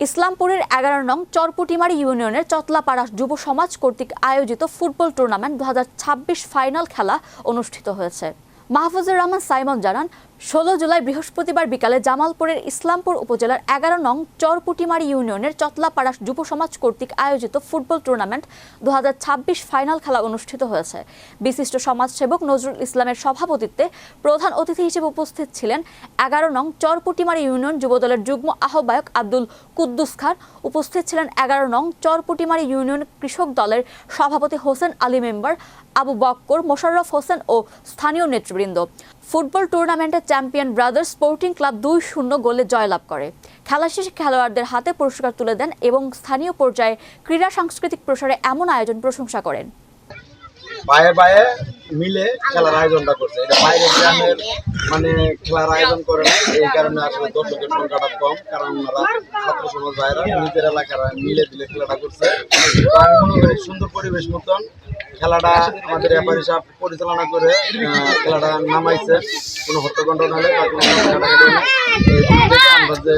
ইসলামপুরের ১১ নং চরপুটিমারি ইউনিয়নের চতলাপাড়া যুব সমাজ কর্তৃক আয়োজিত ফুটবল টুর্নামেন্ট ২০২৬ ফাইনাল খেলা অনুষ্ঠিত হয়েছে। মাহফুজুর রহমান সাইমন জানান, ১৬ জুলাই বৃহস্পতিবার বিকালে জামালপুরের ইসলামপুর উপজেলার ১১ নং চরপুটিমারি ইউনিয়নের চতলাপাড়া যুব সমাজ কর্তৃক আয়োজিত ফুটবল টুর্নামেন্ট ২০২৬ ফাইনাল খেলা অনুষ্ঠিত হয়েছে। বিশিষ্ট সমাজসেবক নজরুল ইসলামের সভাপতিত্বে প্রধান অতিথি হিসেবে উপস্থিত ছিলেন ১১ নং চরপুটিমারি ইউনিয়ন যুবদলের যুগ্ম আহ্বায়ক আব্দুল কুদ্দুস খান। উপস্থিত ছিলেন ১১ নং চরপুটিমারি ইউনিয়ন কৃষক দলের সভাপতি হোসেন আলী মেম্বার, আবু বক্কর, মোশাররফ হোসেন ও স্থানীয় নেতৃবৃন্দ। ফুটবল টুর্নামেন্টে চ্যাম্পিয়ন ব্রাদার্স স্পোর্টিং ক্লাব ২-০ গোলে জয়লাভ করে। খেলা শেষে খেলোয়াড়দের হাতে পুরস্কার তুলে দেন এবং স্থানীয় পর্যায়ে ক্রীড়া সাংস্কৃতিক প্রসারে এমন আয়োজন প্রশংসা করেন। পায়ে পায়ে মিলে খেলার আয়োজনটা করছে। এটা বাইরের গ্রামের খেলার আয়োজন করে না, এই কারণে আসলে দর্শকের সংখ্যাটা কম, কারণ ওনারা ছাত্র সমাজ ভাইরা নিজের এলাকার মিলে দিলে খেলাটা করছে। তো আমি মনে করি সুন্দর পরিবেশ মতন খেলাটা আমাদের রেফারি সাহেব পরিচালনা করে খেলাটা নামাইছে। কোনো হত্যাকাণ্ড নাহলে বা কোনো আমরা যে